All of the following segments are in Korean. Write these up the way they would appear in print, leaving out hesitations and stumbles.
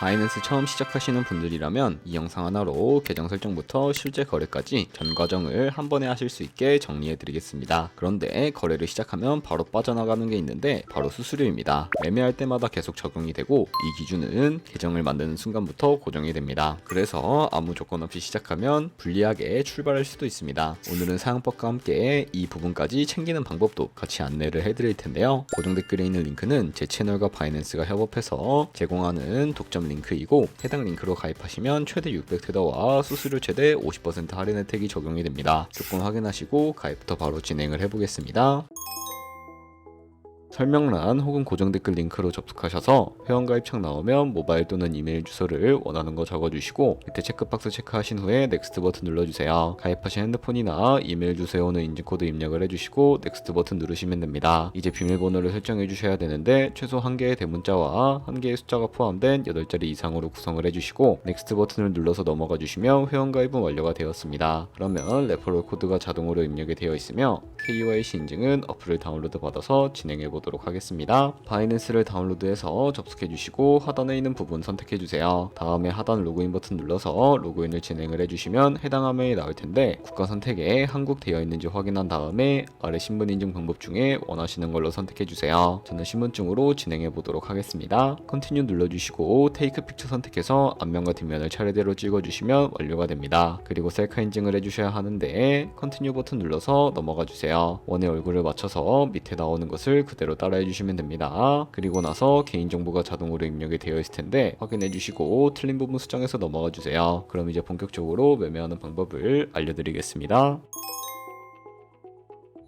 바이낸스 처음 시작하시는 분들이라면 이 영상 하나로 계정 설정부터 실제 거래까지 전 과정을 한 번에 하실 수 있게 정리해 드리겠습니다. 그런데 거래를 시작하면 바로 빠져나가는 게 있는데 바로 수수료입니다. 매매할 때마다 계속 적용이 되고 이 기준은 계정을 만드는 순간부터 고정이 됩니다. 그래서 아무 조건 없이 시작하면 불리하게 출발할 수도 있습니다. 오늘은 사용법과 함께 이 부분까지 챙기는 방법도 같이 안내를 해드릴 텐데요. 고정 댓글에 있는 링크는 제 채널과 바이낸스가 협업해서 제공하는 독점 링크이고 해당 링크로 가입하시면 최대 600테더와 수수료 최대 50% 할인 혜택이 적용이 됩니다. 조건 확인하시고 가입부터 바로 진행을 해보겠습니다. 설명란 혹은 고정 댓글 링크로 접속하셔서 회원가입 창 나오면 모바일 또는 이메일 주소를 원하는 거 적어주시고 밑에 체크박스 체크하신 후에 넥스트 버튼 눌러주세요. 가입하신 핸드폰이나 이메일 주소에 오는 인증코드 입력을 해주시고 넥스트 버튼 누르시면 됩니다. 이제 비밀번호를 설정해 주셔야 되는데 최소 1개의 대문자와 1개의 숫자가 포함된 8자리 이상으로 구성을 해주시고 넥스트 버튼을 눌러서 넘어가 주시면 회원가입은 완료가 되었습니다. 그러면 레퍼럴 코드가 자동으로 입력이 되어 있으며 KYC 인증은 어플을 다운로드 받아서 진행해 보도록 하겠습니다. 바이낸스를 다운로드해서 접속해 주시고 하단에 있는 부분 선택해 주세요. 다음에 하단 로그인 버튼 눌러서 로그인을 진행을 해주시면 해당 화면이 나올 텐데 국가 선택에 한국 되어 있는지 확인한 다음에 아래 신분 인증 방법 중에 원하시는 걸로 선택해 주세요. 저는 신분증으로 진행해 보도록 하겠습니다. 컨티뉴 눌러주시고 테이크 픽처 선택해서 앞면과 뒷면을 차례대로 찍어주시면 완료가 됩니다. 그리고 셀카 인증을 해주셔야 하는데 컨티뉴 버튼 눌러서 넘어가 주세요. 원의 얼굴을 맞춰서 밑에 나오는 것을 그대로 따라해 주시면 됩니다. 그리고 나서 개인정보가 자동으로 입력이 되어 있을 텐데 확인해 주시고 틀린 부분 수정해서 넘어가 주세요. 그럼 이제 본격적으로 매매하는 방법을 알려드리겠습니다.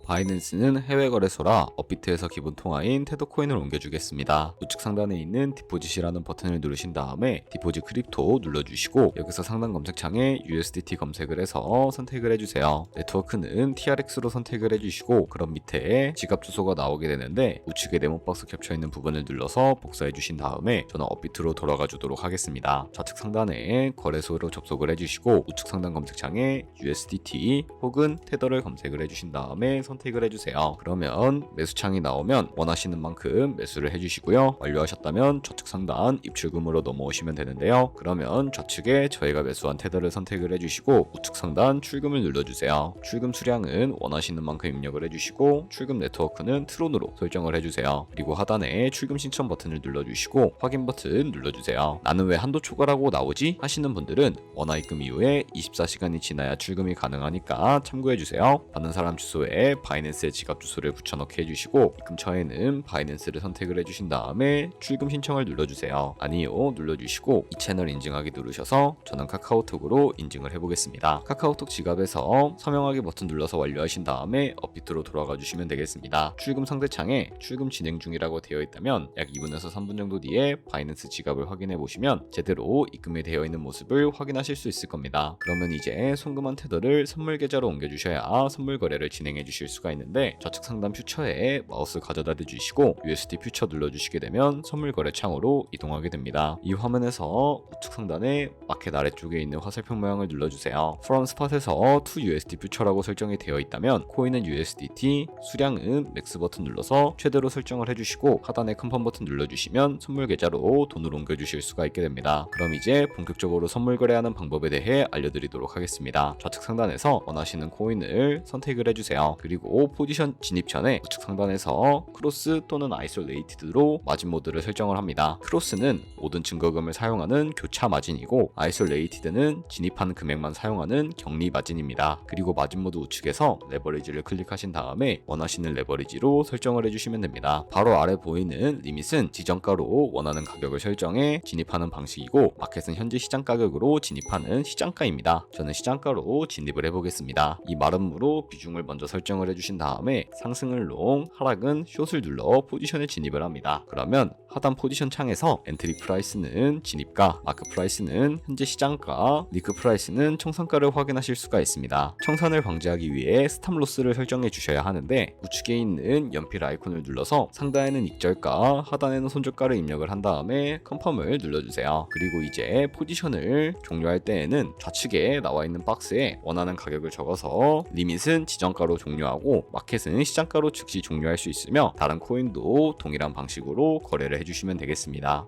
바이낸스는 해외 거래소라 업비트에서 기본 통화인 테더코인을 옮겨주겠습니다. 우측 상단에 있는 디포짓이라는 버튼을 누르신 다음에 디포짓 크립토 눌러주시고 여기서 상단 검색창에 USDT 검색을 해서 선택을 해주세요. 네트워크는 TRX로 선택을 해주시고 그럼 밑에 지갑 주소가 나오게 되는데 우측에 네모박스 겹쳐있는 부분을 눌러서 복사해 주신 다음에 저는 업비트로 돌아가 주도록 하겠습니다. 좌측 상단에 거래소로 접속을 해주시고 우측 상단 검색창에 USDT 혹은 테더를 검색을 해주신 다음에 선택을 해주세요. 그러면 매수창이 나오면 원하시는 만큼 매수를 해주시고요. 완료하셨다면 좌측 상단 입출금으로 넘어오시면 되는데요. 그러면 좌측에 저희가 매수한 테더를 선택을 해주시고 우측 상단 출금을 눌러주세요. 출금 수량은 원하시는 만큼 입력을 해주시고 출금 네트워크는 트론으로 설정을 해주세요. 그리고 하단에 출금 신청 버튼을 눌러주시고 확인 버튼 눌러주세요. 나는 왜 한도 초과라고 나오지? 하시는 분들은 원화 입금 이후에 24시간이 지나야 출금이 가능하니까 참고해주세요. 받는 사람 주소에 바이낸스의 지갑 주소를 붙여넣기 해주시고 입금처에는 바이낸스를 선택을 해주신 다음에 출금 신청을 눌러주세요. 아니요 눌러주시고 이 채널 인증하기 누르셔서 저는 카카오톡으로 인증을 해보겠습니다. 카카오톡 지갑에서 서명하기 버튼 눌러서 완료하신 다음에 업비트로 돌아가 주시면 되겠습니다. 출금 상대창에 출금 진행 중이라고 되어 있다면 약 2분에서 3분 정도 뒤에 바이낸스 지갑을 확인해 보시면 제대로 입금이 되어 있는 모습을 확인하실 수 있을 겁니다. 그러면 이제 송금한 테더를 선물 계좌로 옮겨주셔야 선물 거래를 진행해 주실 수가 있는데 좌측 상단 퓨처에 마우스 가져다 대주시고 USD 퓨처 눌러주시게 되면 선물 거래 창으로 이동하게 됩니다. 이 화면에서 우측 상단에 마켓 아래쪽에 있는 화살표 모양을 눌러주세요. From Spot에서 to USD 퓨처라고 설정이 되어 있다면 코인은 USDT, 수량은 맥스 버튼 눌러서 최대로 설정을 해주시고 하단에 컨펌 버튼 눌러주시면 선물 계좌로 돈을 옮겨주실 수가 있게 됩니다. 그럼 이제 본격적으로 선물 거래하는 방법에 대해 알려드리도록 하겠습니다. 좌측 상단에서 원하시는 코인을 선택을 해주세요. 그리고 포지션 진입 전에 우측 상단에서 크로스 또는 아이솔레이티드로 마진 모드를 설정을 합니다. 크로스는 모든 증거금을 사용하는 교차 마진이고 아이솔레이티드는 진입한 금액만 사용하는 격리 마진입니다. 그리고 마진 모드 우측에서 레버리지를 클릭하신 다음에 원하시는 레버리지로 설정을 해주시면 됩니다. 바로 아래 보이는 리밋은 지정가로 원하는 가격을 설정해 진입하는 방식이고 마켓은 현재 시장 가격으로 진입하는 시장가입니다. 저는 시장가로 진입을 해보겠습니다. 이 마름모로 비중을 먼저 설정을 해주신 다음에 상승은 롱, 하락은 숏을 눌러 포지션에 진입을 합니다. 그러면 하단 포지션 창에서 엔트리 프라이스는 진입가, 마크 프라이스는 현재 시장가, 리크 프라이스는 청산가를 확인하실 수가 있습니다. 청산을 방지하기 위해 스탑 로스를 설정해 주셔야 하는데 우측에 있는 연필 아이콘을 눌러서 상단에는 익절가, 하단에는 손절가를 입력을 한 다음에 컨펌을 눌러주세요. 그리고 이제 포지션을 종료할 때에는 좌측에 나와 있는 박스에 원하는 가격을 적어서 리밋은 지정가로 종료하고 마켓은 시장가로 즉시 종료할 수 있으며 다른 코인도 동일한 방식으로 거래를 해주시면 되겠습니다.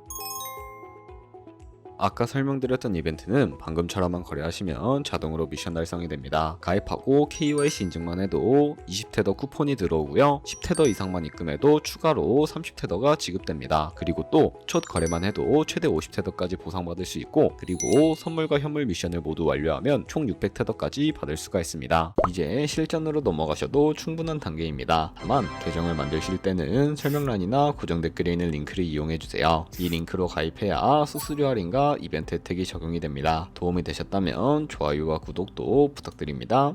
아까 설명드렸던 이벤트는 방금처럼만 거래하시면 자동으로 미션 달성이 됩니다. 가입하고 KYC 인증만 해도 20테더 쿠폰이 들어오고요. 10테더 이상만 입금해도 추가로 30테더가 지급됩니다. 그리고 또 첫 거래만 해도 최대 50테더까지 보상받을 수 있고, 그리고 선물과 현물 미션을 모두 완료하면 총 600테더까지 받을 수가 있습니다. 이제 실전으로 넘어가셔도 충분한 단계입니다. 다만 계정을 만드실 때는 설명란이나 고정 댓글에 있는 링크를 이용해주세요. 이 링크로 가입해야 수수료 할인과 이벤트 혜택이 적용이 됩니다. 도움이 되셨다면 좋아요와 구독도 부탁드립니다.